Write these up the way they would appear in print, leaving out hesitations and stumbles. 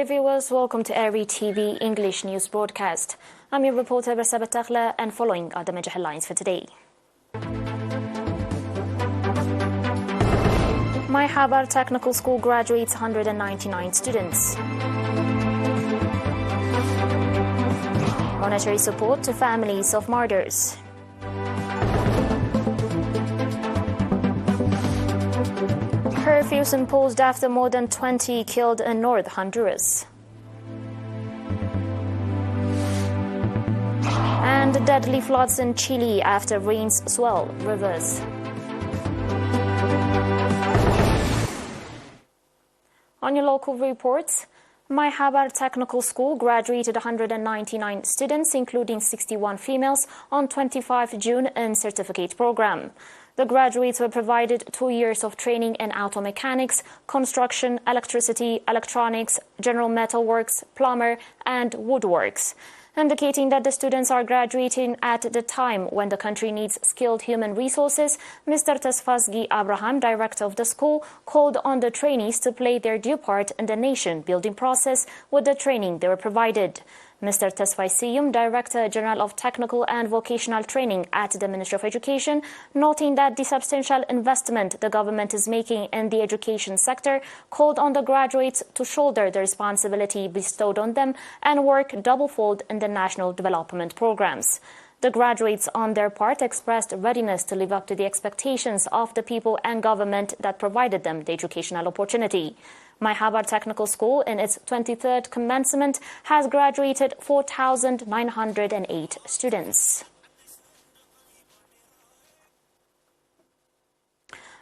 Dear viewers, welcome to ERi-TV English news broadcast. I'm your reporter Rasaba Takhla, and following are the major headlines for today. My Habar Technical School graduates 199 students. Monetary support to families of martyrs. Curfews imposed after more than 20 killed in North Honduras. And deadly floods in Chile after rains swell rivers. On your local reports, My Habar Technical School graduated 199 students, including 61 females, on 25 June in certificate program. The graduates were provided 2 years of training in auto mechanics, construction, electricity, electronics, general metalworks, plumber, and woodworks, indicating that the students are graduating at the time when the country needs skilled human resources. Mr. Tesfazgi Abraham, director of the school, called on the trainees to play their due part in the nation-building process with the training they were provided. Mr. Tesfaisiyum, Director General of Technical and Vocational Training at the Ministry of Education, noting that the substantial investment the government is making in the education sector, called on the graduates to shoulder the responsibility bestowed on them and work double-fold in the national development programs. The graduates, on their part, expressed readiness to live up to the expectations of the people and government that provided them the educational opportunity. My Habar Technical School, in its 23rd commencement, has graduated 4,908 students.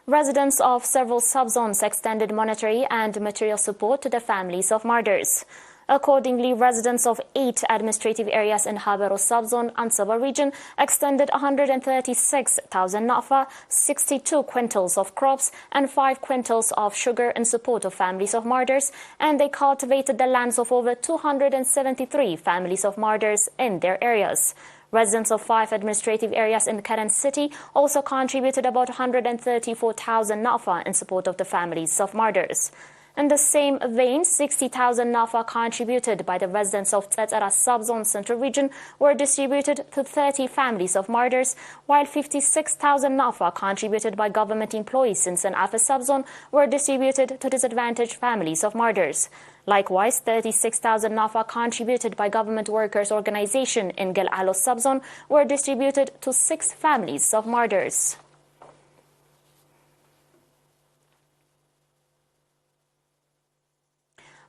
Residents of several subzones extended monetary and material support to the families of martyrs. Accordingly, residents of 8 administrative areas in Habero subzone, Ansaba region, extended 136,000 nafa, 62 quintals of crops, and 5 quintals of sugar in support of families of martyrs, and they cultivated the lands of over 273 families of martyrs in their areas. Residents of 5 administrative areas in Karen City also contributed about 134,000 nafa in support of the families of martyrs. In the same vein, 60,000 nafa contributed by the residents of Tsetara subzone central region were distributed to 30 families of martyrs, while 56,000 nafa contributed by government employees in Sanafa subzone were distributed to disadvantaged families of martyrs. Likewise, 36,000 nafa contributed by government workers' organization in Gel Alo subzone were distributed to 6 families of martyrs.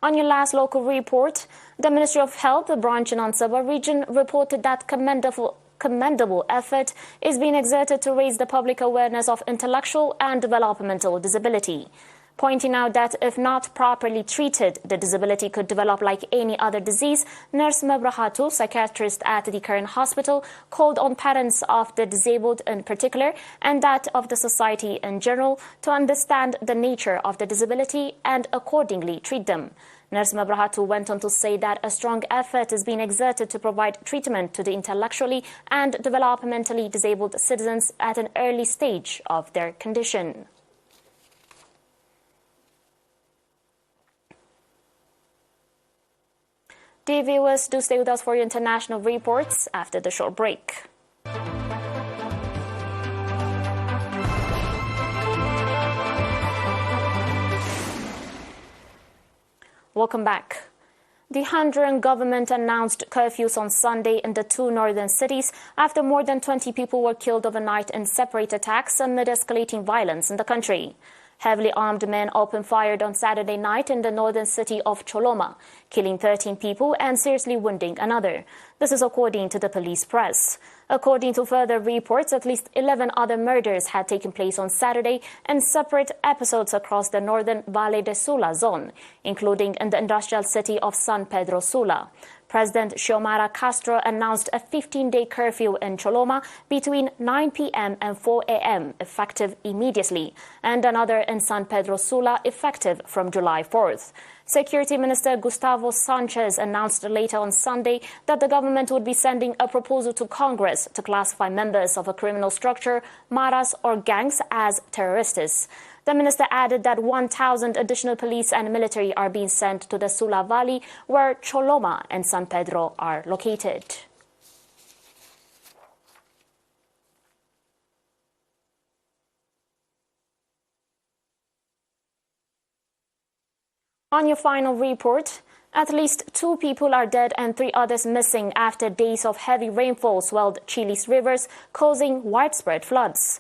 On your last local report, the Ministry of Health, branch in Ansaba region, reported that commendable effort is being exerted to raise the public awareness of intellectual and developmental disability, pointing out that if not properly treated, the disability could develop like any other disease. Nurse Mabrahatu, psychiatrist at the current hospital, called on parents of the disabled in particular and that of the society in general to understand the nature of the disability and accordingly treat them. Nurse Mabrahatu went on to say that a strong effort is being exerted to provide treatment to the intellectually and developmentally disabled citizens at an early stage of their condition. Dear viewers, do stay with us for your international reports after the short break. Welcome back. The Honduran government announced curfews on Sunday in the 2 northern cities after more than 20 people were killed overnight in separate attacks amid escalating violence in the country. Heavily armed men opened fire on Saturday night in the northern city of Choloma, killing 13 people and seriously wounding another. This is according to the police press. According to further reports, at least 11 other murders had taken place on Saturday in separate episodes across the northern Valle de Sula zone, including in the industrial city of San Pedro Sula. President Xiomara Castro announced a 15-day curfew in Choloma between 9 p.m. and 4 a.m. effective immediately, and another in San Pedro Sula effective from July 4th. Security Minister Gustavo Sanchez announced later on Sunday that the government would be sending a proposal to Congress to classify members of a criminal structure, maras or gangs, as terrorists. The The minister added that 1,000 additional police and military are being sent to the Sula Valley, where Choloma and San Pedro are located. On your final report, at least 2 people are dead and 3 others missing after days of heavy rainfall swelled Chile's rivers, causing widespread floods.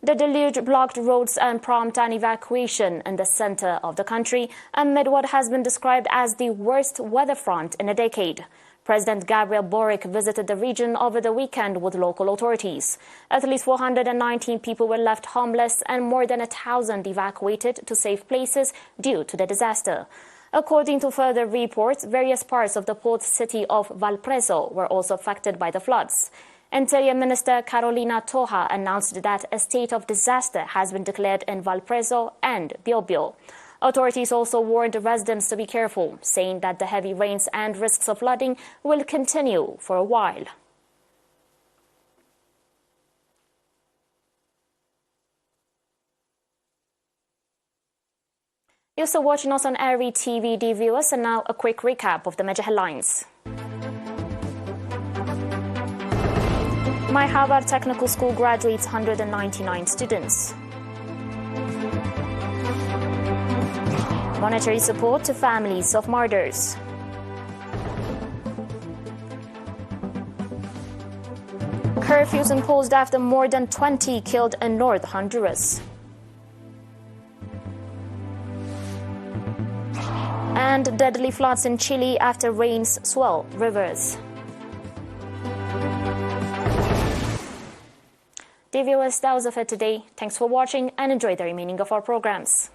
The deluge blocked roads and prompted an evacuation in the center of the country amid what has been described as the worst weather front in a decade. President Gabriel Boric visited the region over the weekend with local authorities. At least 419 people were left homeless and more than 1,000 evacuated to safe places due to the disaster. According to further reports, various parts of the port city of Valparaiso were also affected by the floods. Interior Minister Carolina Toja announced that a state of disaster has been declared in Valparaiso and Biobío. Authorities also warned residents to be careful, saying that the heavy rains and risks of flooding will continue for a while. You're still watching us on ERi-TV, dear viewers, and now a quick recap of the major headlines. My Harvard Technical School graduates 199 students. Monetary support to families of martyrs. Curfews imposed after more than 20 killed in North Honduras. And deadly floods in Chile after rains swell rivers. Dear viewers, that was it for today. Thanks for watching and enjoy the remaining of our programs.